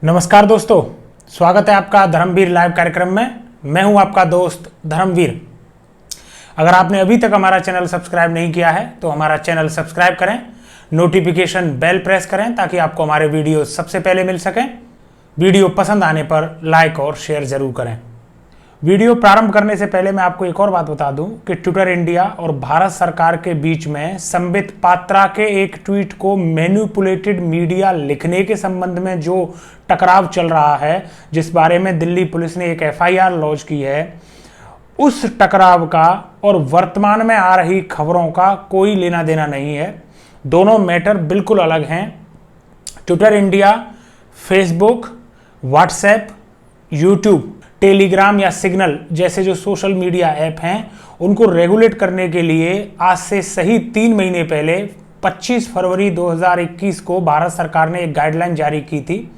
नमस्कार दोस्तों, स्वागत है आपका धर्मवीर लाइव कार्यक्रम में। मैं हूं आपका दोस्त धर्मवीर। अगर आपने अभी तक हमारा चैनल सब्सक्राइब नहीं किया है तो हमारा चैनल सब्सक्राइब करें, नोटिफिकेशन बेल प्रेस करें ताकि आपको हमारे वीडियो सबसे पहले मिल सकें। वीडियो पसंद आने पर लाइक और शेयर जरूर करें। वीडियो प्रारंभ करने से पहले मैं आपको एक और बात बता दूं कि ट्विटर इंडिया और भारत सरकार के बीच में संबित पात्रा के एक ट्वीट को मैनिपुलेटेड मीडिया लिखने के संबंध में जो टकराव चल रहा है, जिस बारे में दिल्ली पुलिस ने एक एफआईआर लॉन्च की है, उस टकराव का और वर्तमान में आ रही खबरों का कोई लेना देना नहीं है। दोनों मैटर बिल्कुल अलग हैं। Twitter India Facebook, WhatsApp, YouTube, Telegram या सिग्नल जैसे जो सोशल मीडिया ऐप हैं, उनको रेगुलेट करने के लिए आज से सही 3 महीने पहले 25 फरवरी 2021 को भारत सरकार ने एक गाइडलाइन जारी की थी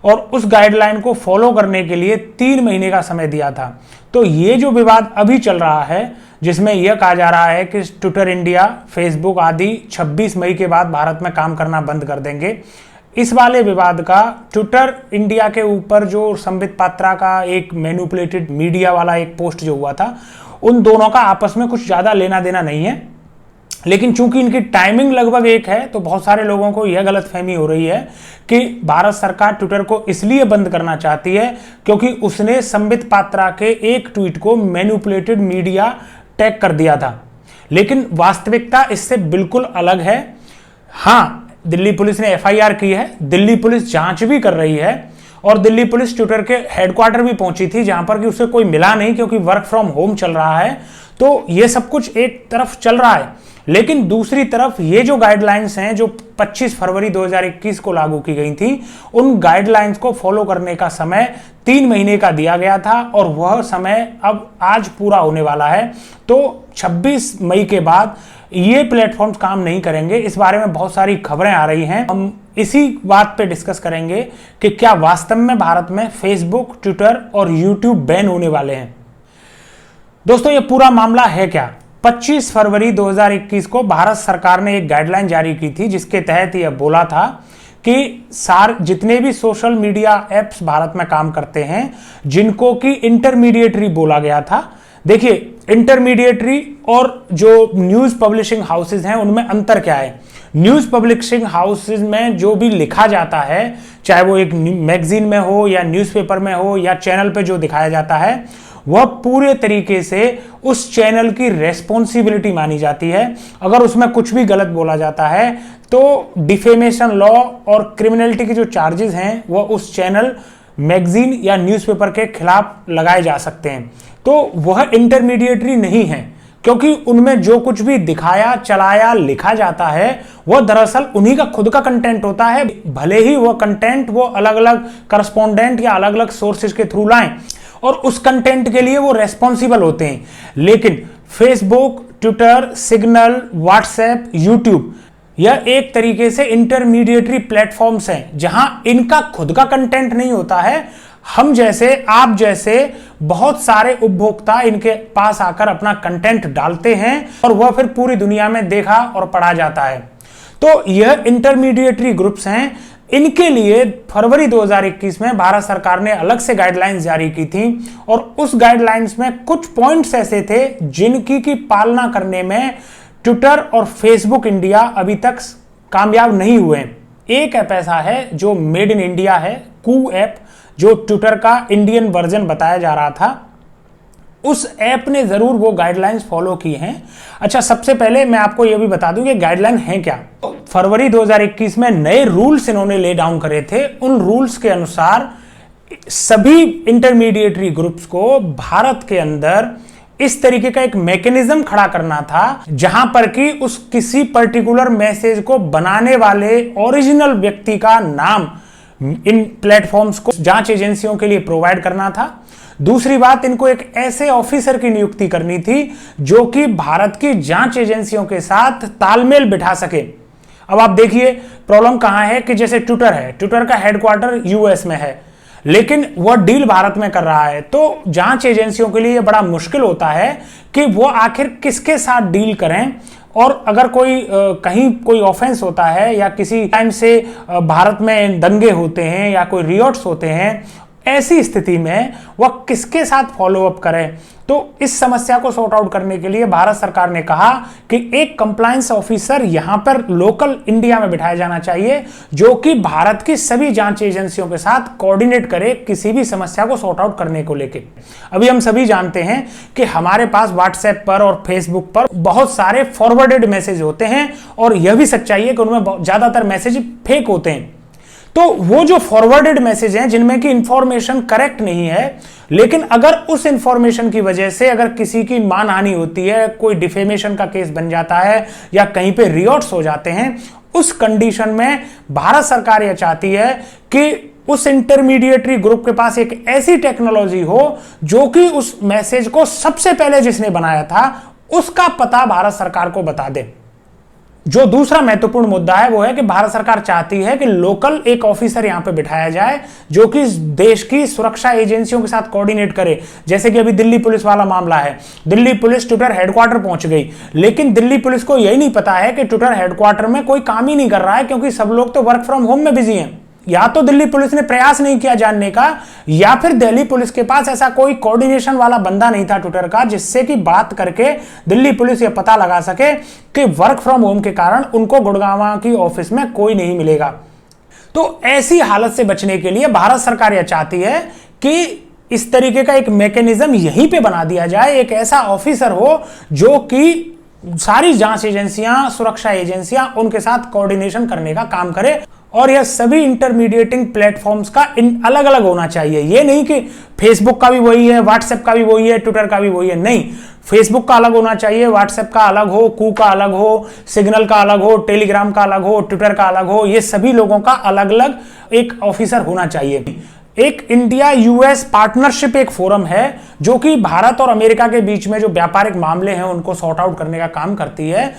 और उस गाइडलाइन को फॉलो करने के लिए 3 महीने का समय दिया था। तो ये जो विवाद अभी चल रहा है, जिसमें यह कहा जा रहा है कि ट्विटर इंडिया, फेसबुक आदि 26 मई के बाद भारत में काम करना बंद कर देंगे, इस वाले विवाद का ट्विटर इंडिया के ऊपर जो संबित पात्रा का एक मैनिपुलेटेड मीडिया वाला एक पोस्ट जो हुआ था, उन दोनों का आपस में कुछ ज्यादा लेना देना नहीं है। लेकिन चूंकि इनकी टाइमिंग लगभग एक है, तो बहुत सारे लोगों को यह गलतफहमी हो रही है कि भारत सरकार ट्विटर को इसलिए बंद करना चाहती है क्योंकि उसने संबित पात्रा के एक ट्वीट को मैनिपुलेटेड मीडिया टैग कर दिया था। लेकिन वास्तविकता इससे बिल्कुल अलग है। हाँ, दिल्ली पुलिस ने एफआईआर की है, दिल्ली पुलिस जांच भी कर रही है और दिल्ली पुलिस ट्विटर के हेडक्वार्टर भी पहुंची थी, जहां पर कि उसे कोई मिला नहीं क्योंकि वर्क फ्रॉम होम चल रहा है। तो ये सब कुछ एक तरफ चल रहा है, लेकिन दूसरी तरफ ये जो गाइडलाइंस हैं जो 25 फरवरी 2021 को लागू की गई थी, उन गाइडलाइंस को फॉलो करने का समय 3 महीने का दिया गया था और वह समय अब आज पूरा होने वाला है। तो 26 मई के बाद ये प्लेटफॉर्म्स काम नहीं करेंगे। इस बारे में बहुत सारी खबरें आ रही हैं। हम इसी बात पे डिस्कस करेंगे कि क्या वास्तव में भारत में फेसबुक, ट्विटर और यूट्यूब बैन होने वाले हैं। दोस्तों, ये पूरा मामला है क्या? 25 फरवरी 2021 को भारत सरकार ने एक गाइडलाइन जारी की थी, जिसके तहत यह बोला था कि जितने भी सोशल मीडिया एप्स भारत में काम करते हैं, जिनको कि इंटरमीडिएटरी बोला गया था। देखिए, इंटरमीडिएटरी और जो न्यूज पब्लिशिंग हाउसेज हैं, उनमें अंतर क्या है? न्यूज पब्लिशिंग हाउसेज में जो भी लिखा जाता है, चाहे वो एक मैगजीन में हो या न्यूज़पेपर में हो या चैनल पे जो दिखाया जाता है, वह पूरे तरीके से उस चैनल की रेस्पॉन्सिबिलिटी मानी जाती है। अगर उसमें कुछ भी गलत बोला जाता है तो डिफेमेशन लॉ और क्रिमिनलिटी के जो चार्जेस हैं वह उस चैनल, मैगजीन या न्यूज़पेपर के खिलाफ लगाए जा सकते हैं। तो वह इंटरमीडिएटरी नहीं है, क्योंकि उनमें जो कुछ भी दिखाया, चलाया, लिखा जाता है वह दरअसल उन्हीं का खुद का कंटेंट होता है। भले ही वह कंटेंट वो अलग अलग करस्पॉन्डेंट या अलग अलग सोर्सेज के थ्रू लाएं और उस कंटेंट के लिए वो रेस्पॉन्सिबल होते हैं। लेकिन Facebook, Twitter, signal, WhatsApp, YouTube, यह एक तरीके से इंटरमीडिएटरी प्लेटफॉर्म्स हैं जहां इनका खुद का कंटेंट नहीं होता है। हम जैसे, आप जैसे बहुत सारे उपभोक्ता इनके पास आकर अपना कंटेंट डालते हैं और वह फिर पूरी दुनिया में देखा और पढ़ा जाता है। तो यह इंटरमीडिएटरी ग्रुप्स हैं। इनके लिए फरवरी 2021 में भारत सरकार ने अलग से गाइडलाइंस जारी की थी और उस गाइडलाइंस में कुछ पॉइंट्स ऐसे थे जिनकी की पालना करने में ट्विटर और फेसबुक इंडिया अभी तक कामयाब नहीं हुए। एक ऐप ऐसा है जो मेड इन इंडिया है, कू ऐप, जो ट्विटर का इंडियन वर्जन बताया जा रहा था। उस ऐप ने जरूर वो गाइडलाइंस फॉलो की हैं। अच्छा, सबसे पहले मैं आपको यह भी बता दूं कि गाइडलाइन है क्या। फरवरी 2021 में नए रूल्स इन्होंने ले डाउन करे थे। उन रूल्स के अनुसार सभी इंटरमीडिएटरी ग्रुप्स को भारत के अंदर इस तरीके का एक मैकेनिज्म खड़ा करना था जहां पर कि उस किसी पर्टिकुलर मैसेज को बनाने वाले ओरिजिनल व्यक्ति का नाम इन प्लेटफॉर्म्स को जांच एजेंसियों के लिए प्रोवाइड करना था। दूसरी बात, इनको एक ऐसे ऑफिसर की नियुक्ति करनी थी जो कि भारत की जांच एजेंसियों के साथ तालमेल बिठा सके। अब आप देखिए प्रॉब्लम कहां है कि जैसे ट्विटर है, ट्विटर का हेडक्वार्टर यूएस में है, लेकिन वह डील भारत में कर रहा है। तो जांच एजेंसियों के लिए यह बड़ा मुश्किल होता है कि वो आखिर किसके साथ डील करें। और अगर कोई कहीं कोई ऑफेंस होता है या किसी टाइम से भारत में दंगे होते हैं या कोई रियोट्स होते हैं, ऐसी स्थिति में वह किसके साथ फॉलो अप करें। तो इस समस्या को सॉर्ट आउट करने के लिए भारत सरकार ने कहा कि एक कंप्लायंस ऑफिसर यहां पर लोकल इंडिया में बिठाया जाना चाहिए, जो कि भारत की सभी जांच एजेंसियों के साथ कोऑर्डिनेट करे किसी भी समस्या को सॉर्ट आउट करने को लेकर। अभी हम सभी जानते हैं कि हमारे पास व्हाट्सएप पर और फेसबुक पर बहुत सारे फॉरवर्डेड मैसेज होते हैं, और यह भी सच्चाई है कि उनमें ज्यादातर मैसेज फेक होते हैं। तो वो जो फॉरवर्डेड मैसेज हैं जिनमें की इंफॉर्मेशन करेक्ट नहीं है, लेकिन अगर उस इंफॉर्मेशन की वजह से अगर किसी की मानहानि होती है, कोई डिफेमेशन का केस बन जाता है या कहीं पे रियोट्स हो जाते हैं, उस कंडीशन में भारत सरकार यह चाहती है कि उस इंटरमीडिएटरी ग्रुप के पास एक ऐसी टेक्नोलॉजी हो जो कि उस मैसेज को सबसे पहले जिसने बनाया था उसका पता भारत सरकार को बता दे। जो दूसरा महत्वपूर्ण मुद्दा है वो है कि भारत सरकार चाहती है कि लोकल एक ऑफिसर यहां पे बिठाया जाए जो कि देश की सुरक्षा एजेंसियों के साथ कोऑर्डिनेट करे। जैसे कि अभी दिल्ली पुलिस वाला मामला है, दिल्ली पुलिस ट्विटर हेडक्वार्टर पहुंच गई, लेकिन दिल्ली पुलिस को यही नहीं पता है कि ट्विटर हेडक्वार्टर में कोई काम ही नहीं कर रहा है, क्योंकि सब लोग तो वर्क फ्रॉम होम में बिजी हैं। या तो दिल्ली पुलिस ने प्रयास नहीं किया जानने का, या फिर दिल्ली पुलिस के पास ऐसा कोई कोऑर्डिनेशन वाला बंदा नहीं था ट्विटर का, जिससे कि बात करके दिल्ली पुलिस यह पता लगा सके कि वर्क फ्रॉम होम के कारण उनको गुड़गांव की ऑफिस में कोई नहीं मिलेगा। तो ऐसी हालत से बचने के लिए भारत सरकार यह चाहती है कि इस तरीके का एक मैकेनिज्म यहीं पे बना दिया जाए, एक ऐसा ऑफिसर हो जो कि सारी जांच एजेंसियां, सुरक्षा एजेंसियां उनके साथ कोऑर्डिनेशन करने का काम करे। और यह सभी इंटरमीडिएटिंग प्लेटफॉर्म्स का अलग अलग होना चाहिए। यह नहीं कि फेसबुक का भी वही है, व्हाट्सएप का भी वही है, ट्विटर का भी वही है, नहीं। फेसबुक का अलग होना चाहिए, व्हाट्सएप का अलग हो, कू का अलग हो, सिग्नल का अलग हो, टेलीग्राम का अलग हो, ट्विटर का अलग हो। ये सभी लोगों का अलग अलग एक ऑफिसर होना चाहिए। एक इंडिया यूएस पार्टनरशिप एक फोरम है जो कि भारत और अमेरिका के बीच में जो व्यापारिक मामले हैं उनको सॉर्ट आउट करने का काम करती है।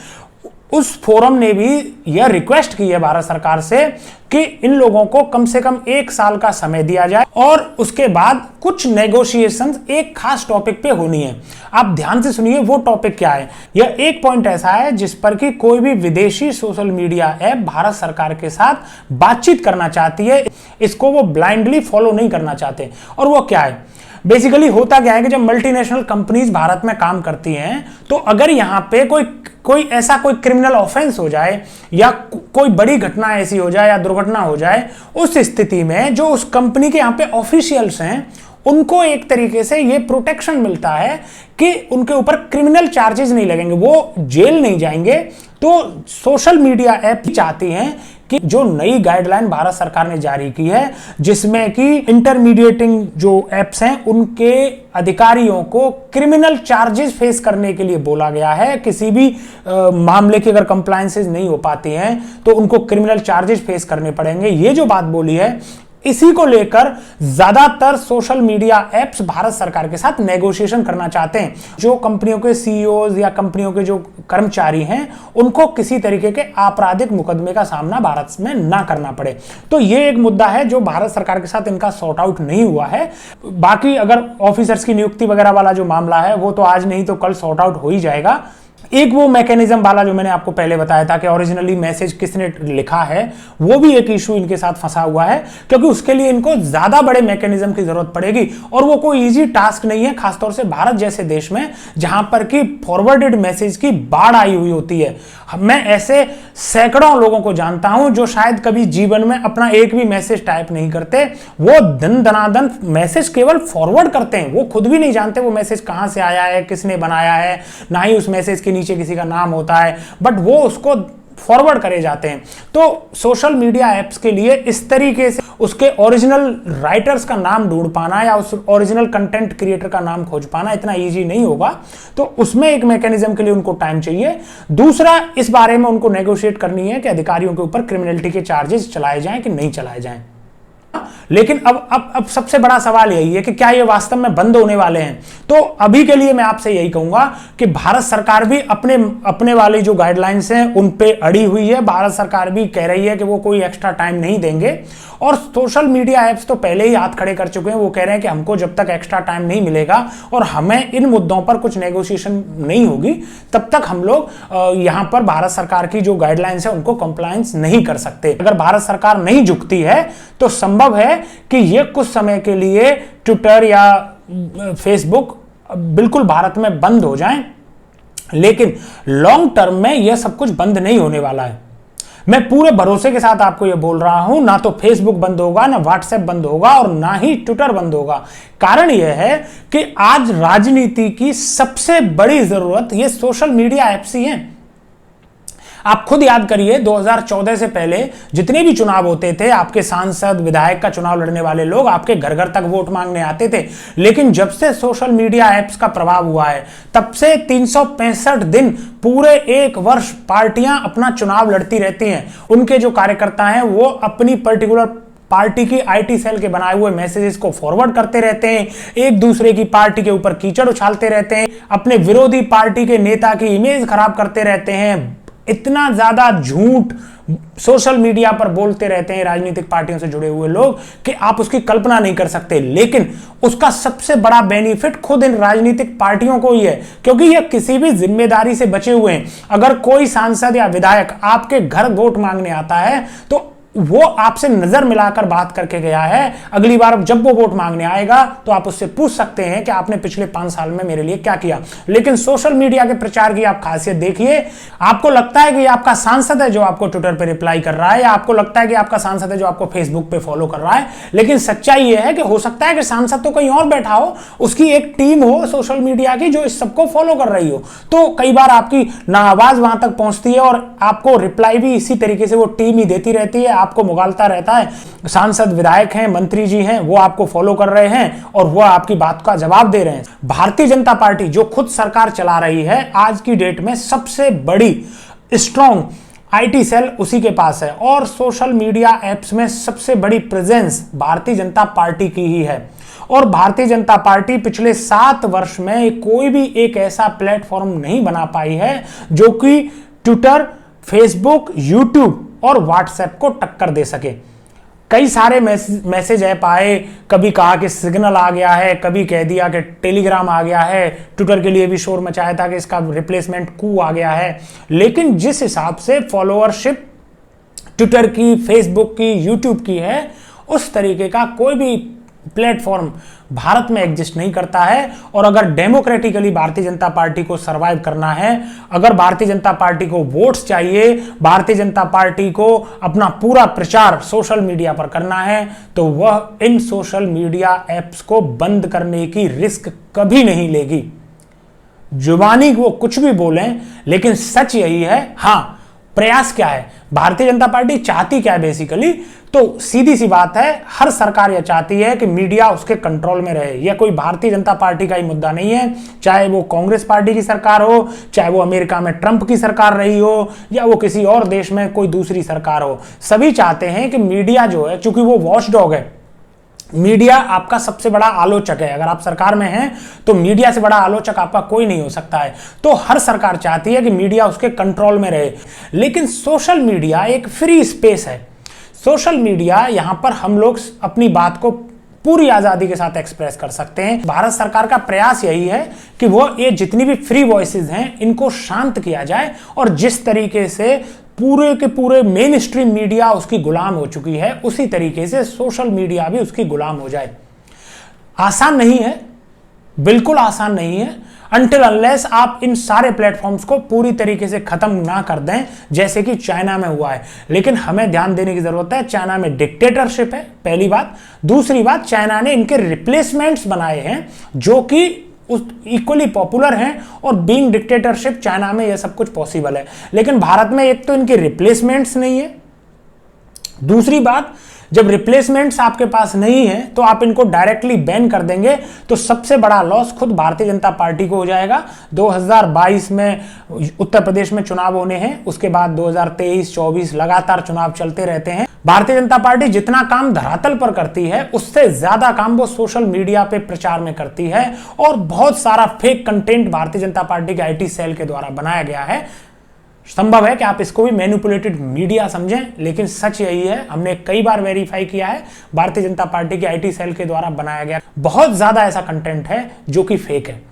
उस फोरम ने भी यह रिक्वेस्ट की है भारत सरकार से कि इन लोगों को कम से कम 1 साल का समय दिया जाए और उसके बाद कुछ नेगोशिएशंस एक खास टॉपिक पे होनी है। आप ध्यान से सुनिए वो टॉपिक क्या है। यह एक पॉइंट ऐसा है जिस पर कि कोई भी विदेशी सोशल मीडिया ऐप भारत सरकार के साथ बातचीत करना चाहती है, इसको वो ब्लाइंडली फॉलो नहीं करना चाहते। और वो क्या है, बेसिकली होता क्या है कि जब मल्टीनेशनल कंपनीज भारत में काम करती हैं तो अगर यहां पे कोई ऐसा कोई क्रिमिनल ऑफेंस हो जाए या कोई बड़ी घटना ऐसी हो जाए या दुर्घटना हो जाए, उस स्थिति में जो उस कंपनी के यहाँ पे ऑफिशियल्स हैं उनको एक तरीके से ये प्रोटेक्शन मिलता है कि उनके ऊपर क्रिमिनल चार्जेस नहीं लगेंगे, वो जेल नहीं जाएंगे। तो सोशल मीडिया ऐप चाहती हैं कि जो नई गाइडलाइन भारत सरकार ने जारी की है जिसमें कि इंटरमीडिएटिंग जो एप्स हैं उनके अधिकारियों को क्रिमिनल चार्जेस फेस करने के लिए बोला गया है। किसी भी मामले की अगर कंप्लायंसेस नहीं हो पाती हैं तो उनको क्रिमिनल चार्जेस फेस करने पड़ेंगे। ये जो बात बोली है इसी को लेकर ज्यादातर सोशल मीडिया एप्स भारत सरकार के साथ नेगोशिएशन करना चाहते हैं। जो कंपनियों के सीईओज या कंपनियों के जो कर्मचारी हैं उनको किसी तरीके के आपराधिक मुकदमे का सामना भारत में ना करना पड़े। तो ये एक मुद्दा है जो भारत सरकार के साथ इनका सॉर्ट आउट नहीं हुआ है। बाकी अगर ऑफिसर्स की नियुक्ति वगैरह वाला जो मामला है वो तो आज नहीं तो कल सॉर्ट आउट हो ही जाएगा। एक वो मैकेनिज्म वाला जो मैंने आपको पहले बताया था कि ओरिजिनली मैसेज किसने लिखा है, वो भी एक इशू इनके साथ फंसा हुआ है क्योंकि उसके लिए इनको ज्यादा बड़े मैकेनिज्म की जरूरत पड़ेगी और वो कोई इजी टास्क नहीं है, खासतौर से भारत जैसे देश में जहां पर कि फॉरवर्डेड मैसेज की बाढ़ आई हुई होती है। मैं ऐसे सैकड़ों लोगों को जानता हूं जो शायद कभी जीवन में अपना एक भी मैसेज टाइप नहीं करते, वो दिन दनादन मैसेज केवल फॉरवर्ड करते हैं। वो खुद भी नहीं जानते वो मैसेज कहां से आया है, किसने बनाया है, ना ही उस मैसेज के नीचे किसी का नाम होता है, बट वो उसको फॉरवर्ड करे जाते हैं। तो सोशल मीडिया एप्स के लिए इस तरीके से उसके ओरिजिनल राइटर्स का नाम ढूंढ पाना या उस ओरिजिनल कंटेंट क्रिएटर का नाम खोज पाना इतना इजी नहीं होगा। तो उसमें एक मैकेनिज्म के लिए उनको टाइम चाहिए। दूसरा, इस बारे में उनको नेगोशिएट करनी है कि अधिकारियों के ऊपर क्रिमिनलिटी के चार्जेस चलाए जाएं कि नहीं चलाए जाएं। लेकिन अब सबसे बड़ा सवाल यही है कि क्या ये वास्तव में बंद होने वाले हैं। तो अभी के लिए मैं आपसे यही कहूंगा कि भारत सरकार भी अपने वाली जो गाइडलाइंस हैं उन पे अड़ी हुई है। भारत सरकार भी कह रही है कि वो कोई एक्स्ट्रा टाइम नहीं देंगे, और सोशल मीडिया ऐप्स तो पहले ही हाथ खड़े कर चुके हैं। वो कह रहे हैं कि हमको जब तक एक्स्ट्रा टाइम नहीं मिलेगा और हमें इन मुद्दों पर कुछ नेगोशिएशन नहीं होगी, तब तक हम लोग यहां पर भारत सरकार की जो गाइडलाइंस है उनको कंप्लायंस नहीं कर सकते। अगर भारत सरकार नहीं झुकती है तो संभव है कि ये कुछ समय के लिए ट्विटर या फेसबुक बिल्कुल भारत में बंद हो जाएं, लेकिन लॉन्ग टर्म में यह सब कुछ बंद नहीं होने वाला है। मैं पूरे भरोसे के साथ आपको यह बोल रहा हूं, ना तो फेसबुक बंद होगा, ना व्हाट्सएप बंद होगा, और ना ही ट्विटर बंद होगा। कारण यह है कि आज राजनीति की सबसे बड़ी जरूरत ये सोशल मीडिया ऐप्स ही हैं। आप खुद याद करिए 2014 से पहले जितने भी चुनाव होते थे, आपके सांसद विधायक का चुनाव लड़ने वाले लोग आपके घर घर तक वोट मांगने आते थे। लेकिन जब से सोशल मीडिया ऐप्स का प्रभाव हुआ है, तब से 365 दिन पूरे एक वर्ष पार्टियां अपना चुनाव लड़ती रहती हैं। उनके जो कार्यकर्ता हैं वो अपनी पर्टिकुलर पार्टी की आईटी सेल के बनाए हुए मैसेजेस को फॉरवर्ड करते रहते हैं, एक दूसरे की पार्टी के ऊपर कीचड़ उछालते रहते हैं, अपने विरोधी पार्टी के नेता की इमेज खराब करते रहते हैं। इतना ज्यादा झूठ सोशल मीडिया पर बोलते रहते हैं राजनीतिक पार्टियों से जुड़े हुए लोग कि आप उसकी कल्पना नहीं कर सकते। लेकिन उसका सबसे बड़ा बेनिफिट खुद इन राजनीतिक पार्टियों को ही है, क्योंकि ये किसी भी जिम्मेदारी से बचे हुए हैं। अगर कोई सांसद या विधायक आपके घर वोट मांगने आता है तो वो आपसे नजर मिलाकर बात करके गया है। अगली बार जब वो वोट मांगने आएगा तो आप उससे पूछ सकते हैं कि आपने पिछले 5 साल में मेरे लिए क्या किया। लेकिन सोशल मीडिया के प्रचार की आप खासियत देखिए, आपको लगता है कि आपका सांसद है जो आपको ट्विटर पे रिप्लाई कर रहा है, या आपको लगता है कि आपका सांसद है जो आपको फेसबुक पे फॉलो कर रहा है। लेकिन सच्चाई यह है कि हो सकता है कि सांसद तो कहीं और बैठा हो, उसकी एक टीम हो सोशल मीडिया की जो इस सबको फॉलो कर रही हो। तो कई बार आपकी ना आवाज वहां तक पहुंचती है और आपको रिप्लाई भी इसी तरीके से वो टीम ही देती रहती है, आपको मुगालता रहता है। सांसद विधायक हैं, मंत्री जी हैं, वो आपको फॉलो कर रहे हैं और वो आपकी बात का जवाब दे रहे हैं। भारतीय जनता पार्टी जो खुद सरकार चला रही है, आज की डेट में सबसे बड़ी स्ट्रॉन्ग आईटी सेल उसी के पास है, और सोशल मीडिया एप्स में सबसे बड़ी प्रेजेंस भारतीय जनता पार्टी की ही है। और भारतीय जनता पार्टी पिछले 7 वर्ष में कोई भी एक ऐसा प्लेटफॉर्म नहीं बना पाई है जो कि ट्विटर, फेसबुक, यूट्यूब और व्हाट्सएप को टक्कर दे सके। कई सारे मैसेज ऐप आए, कभी कहा कि सिग्नल आ गया है, कभी कह दिया कि टेलीग्राम आ गया है, ट्विटर के लिए भी शोर मचाया था कि इसका रिप्लेसमेंट कू आ गया है। लेकिन जिस हिसाब से फॉलोअरशिप ट्विटर की, फेसबुक की, यूट्यूब की है, उस तरीके का कोई भी प्लेटफॉर्म भारत में एग्जिस्ट नहीं करता है। और अगर डेमोक्रेटिकली भारतीय जनता पार्टी को सरवाइव करना है, अगर भारतीय जनता पार्टी को वोट्स चाहिए, भारतीय जनता पार्टी को अपना पूरा प्रचार सोशल मीडिया पर करना है, तो वह इन सोशल मीडिया एप्स को बंद करने की रिस्क कभी नहीं लेगी। जुबानी वो कुछ भी बोलें, लेकिन सच यही है। हां, प्रयास क्या है, भारतीय जनता पार्टी चाहती क्या है बेसिकली, तो सीधी सी बात है, हर सरकार यह चाहती है कि मीडिया उसके कंट्रोल में रहे। यह कोई भारतीय जनता पार्टी का ही मुद्दा नहीं है, चाहे वो कांग्रेस पार्टी की सरकार हो, चाहे वो अमेरिका में ट्रंप की सरकार रही हो, या वो किसी और देश में कोई दूसरी सरकार हो। सभी चाहते हैं कि मीडिया जो है, चूंकि वो वॉचडॉग है, मीडिया आपका सबसे बड़ा आलोचक है। अगर आप सरकार में हैं तो मीडिया से बड़ा आलोचक आपका कोई नहीं हो सकता है। तो हर सरकार चाहती है कि मीडिया उसके कंट्रोल में रहे। लेकिन सोशल मीडिया एक फ्री स्पेस है। सोशल मीडिया, यहां पर हम लोग अपनी बात को पूरी आजादी के साथ एक्सप्रेस कर सकते हैं। भारत सरकार का प्रयास यही है कि वो ये जितनी भी फ्री वॉइसेस हैं इनको शांत किया जाए, और जिस तरीके से पूरे के पूरे मेन स्ट्रीम मीडिया उसकी गुलाम हो चुकी है, उसी तरीके से सोशल मीडिया भी उसकी गुलाम हो जाए। आसान नहीं है, बिल्कुल आसान नहीं है, अनटिल अनलेस आप इन सारे प्लेटफॉर्म्स को पूरी तरीके से खत्म ना कर दें, जैसे कि चाइना में हुआ है। लेकिन हमें ध्यान देने की जरूरत है, चाइना में डिक्टेटरशिप है, पहली बात। दूसरी बात, चाइना ने इनके रिप्लेसमेंट्स बनाए हैं जो कि इक्वली पॉपुलर हैं, और बीइंग डिक्टेटरशिप चाइना में यह सब कुछ पॉसिबल है। लेकिन भारत में एक तो इनके रिप्लेसमेंट्स नहीं है, दूसरी बात जब रिप्लेसमेंट्स आपके पास नहीं है तो आप इनको डायरेक्टली बैन कर देंगे, तो सबसे बड़ा लॉस खुद भारतीय जनता पार्टी को हो जाएगा। 2022 में उत्तर प्रदेश में चुनाव होने हैं, उसके बाद 2023-24 लगातार चुनाव चलते रहते हैं। भारतीय जनता पार्टी जितना काम धरातल पर करती है उससे ज्यादा काम वो सोशल मीडिया पे प्रचार में करती है, और बहुत सारा fake content Bharatiya Janata party के आईटी सेल के द्वारा बनाया गया है। संभव है कि आप इसको भी मैनिपुलेटेड मीडिया समझें, लेकिन सच यही है, हमने कई बार वेरीफाई किया है, भारतीय जनता पार्टी के आईटी सेल के द्वारा बनाया गया बहुत ज्यादा ऐसा कंटेंट है जो कि फेक है।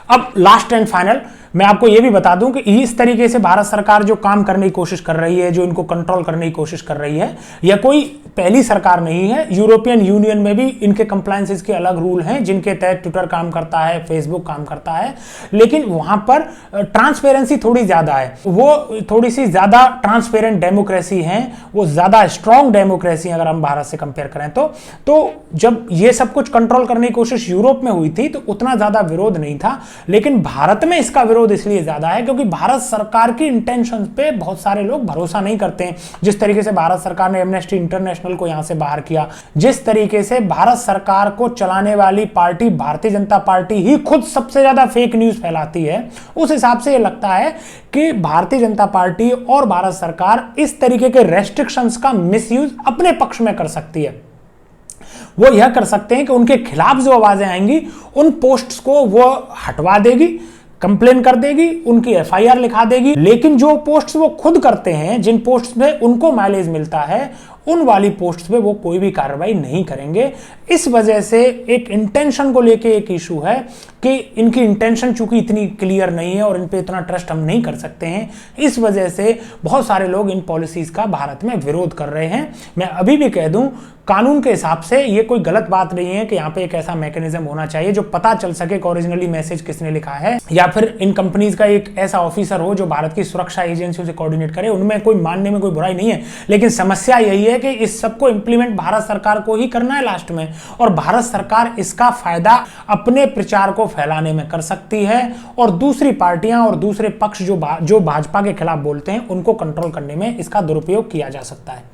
अब लास्ट एंड फाइनल मैं आपको यह भी बता दूं कि इस तरीके से भारत सरकार जो काम करने की कोशिश कर रही है, जो इनको कंट्रोल करने की कोशिश कर रही है, यह कोई पहली सरकार नहीं है। यूरोपियन यूनियन में भी इनके कंप्लायंसेस के अलग रूल हैं जिनके तहत ट्विटर काम करता है, फेसबुक काम करता है, लेकिन वहां पर ट्रांसपेरेंसी थोड़ी ज्यादा है। वो थोड़ी सी ज्यादा ट्रांसपेरेंट डेमोक्रेसी है, वो ज्यादा स्ट्रॉन्ग डेमोक्रेसी अगर हम भारत से कंपेयर करें तो जब ये सब कुछ कंट्रोल करने की कोशिश यूरोप में हुई थी तो उतना ज्यादा विरोध नहीं था, लेकिन भारत में इसका विरोध इसलिए ज्यादा है क्योंकि भारत सरकार की इंटेंशन पे बहुत सारे लोग भरोसा नहीं करते हैं। जिस तरीके से भारत सरकार ने एमनेस्टी इंटरनेशनल को यहां से बाहर किया, जिस तरीके से भारत सरकार को चलाने वाली पार्टी भारतीय जनता पार्टी ही खुद सबसे ज्यादा फेक न्यूज फैलाती है, उस हिसाब से यह लगता है कि भारतीय जनता पार्टी और भारत सरकार इस तरीके के रेस्ट्रिक्शंस का मिसयूज अपने पक्ष में कर सकती है। वो यह कर सकते हैं कि उनके खिलाफ जो आवाजें आएंगी उन पोस्ट्स को वो हटवा देगी, कंप्लेन कर देगी, उनकी एफआईआर लिखा देगी, लेकिन जो पोस्ट्स वो खुद करते हैं, जिन पोस्ट्स में उनको माइलेज मिलता है, उन वाली पोस्ट्स पे वो कोई भी कार्रवाई नहीं करेंगे। इस वजह से एक इंटेंशन को लेके एक इशू है कि इनकी इंटेंशन चूंकि इतनी क्लियर नहीं है और इन पे इतना ट्रस्ट हम नहीं कर सकते हैं, इस वजह से बहुत सारे लोग इन पॉलिसीज का भारत में विरोध कर रहे हैं। मैं अभी भी कह दूं, कानून के हिसाब से ये कोई गलत बात नहीं है कि यहाँ पे एक ऐसा मैकेनिज्म होना चाहिए जो पता चल सके कि ओरिजिनली मैसेज किसने लिखा है, या फिर इन कंपनीज का एक ऐसा ऑफिसर हो जो भारत की सुरक्षा एजेंसियों से कोऑर्डिनेट करे। उनमें कोई मानने में कोई बुराई नहीं है, लेकिन समस्या यही है कि इस सबको इंप्लीमेंट भारत सरकार को ही करना है लास्ट में, और भारत सरकार इसका फायदा अपने प्रचार को फैलाने में कर सकती है, और दूसरी पार्टियां और दूसरे पक्ष जो भाजपा के खिलाफ बोलते हैं उनको कंट्रोल करने में इसका दुरुपयोग किया जा सकता है।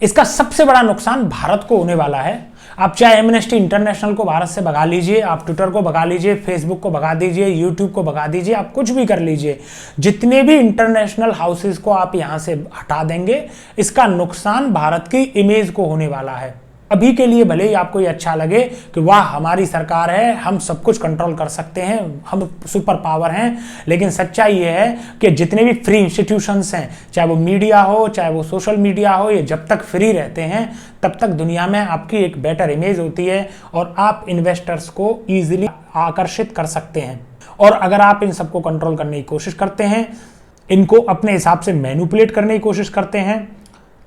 इसका सबसे बड़ा नुकसान भारत को होने वाला है। आप चाहे एमनेस्टी इंटरनेशनल को भारत से भगा लीजिए, आप ट्विटर को भगा लीजिए, फेसबुक को भगा दीजिए, यूट्यूब को भगा दीजिए, आप कुछ भी कर लीजिए, जितने भी इंटरनेशनल हाउसेस को आप यहां से हटा देंगे, इसका नुकसान भारत की इमेज को होने वाला है। अभी के लिए भले ही आपको ये अच्छा लगे कि वाह हमारी सरकार है, हम सब कुछ कंट्रोल कर सकते हैं, हम सुपर पावर हैं, लेकिन सच्चाई ये है कि जितने भी फ्री इंस्टीट्यूशंस हैं, चाहे वो मीडिया हो, चाहे वो सोशल मीडिया हो, ये जब तक फ्री रहते हैं तब तक दुनिया में आपकी एक बेटर इमेज होती है और आप इन्वेस्टर्स को ईजिली आकर्षित कर सकते हैं। और अगर आप इन सबको कंट्रोल करने की कोशिश करते हैं, इनको अपने हिसाब से मैनिपुलेट करने की कोशिश करते हैं,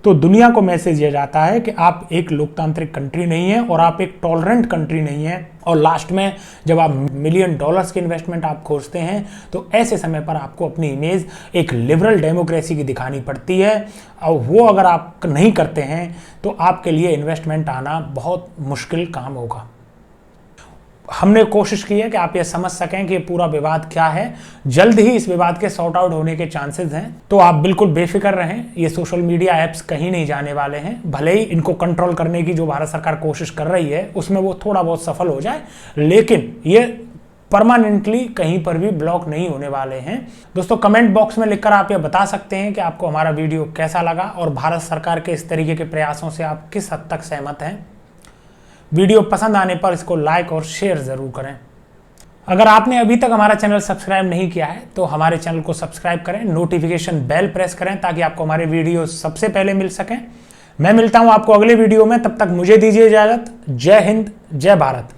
तो दुनिया को मैसेज यह जाता है कि आप एक लोकतांत्रिक कंट्री नहीं है और आप एक टॉलरेंट कंट्री नहीं है। और लास्ट में जब आप $मिलियन की इन्वेस्टमेंट आप खोजते हैं तो ऐसे समय पर आपको अपनी इमेज एक लिबरल डेमोक्रेसी की दिखानी पड़ती है, और वो अगर आप नहीं करते हैं तो आपके लिए इन्वेस्टमेंट आना बहुत मुश्किल काम होगा। हमने कोशिश की है कि आप ये समझ सकें कि ये पूरा विवाद क्या है। जल्द ही इस विवाद के सॉर्ट आउट होने के चांसेस हैं, तो आप बिल्कुल बेफिक्र रहें। ये सोशल मीडिया ऐप्स कहीं नहीं जाने वाले हैं, भले ही इनको कंट्रोल करने की जो भारत सरकार कोशिश कर रही है उसमें वो थोड़ा बहुत सफल हो जाए, लेकिन ये परमानेंटली कहीं पर भी ब्लॉक नहीं होने वाले हैं। दोस्तों, कमेंट बॉक्स में लिखकर आप ये बता सकते हैं कि आपको हमारा वीडियो कैसा लगा और भारत सरकार के इस तरीके के प्रयासों से आप किस हद तक सहमत हैं। वीडियो पसंद आने पर इसको लाइक और शेयर जरूर करें। अगर आपने अभी तक हमारा चैनल सब्सक्राइब नहीं किया है तो हमारे चैनल को सब्सक्राइब करें, नोटिफिकेशन बेल प्रेस करें ताकि आपको हमारे वीडियो सबसे पहले मिल सकें। मैं मिलता हूं आपको अगले वीडियो में, तब तक मुझे दीजिए इजाजत। जय हिंद, जय भारत।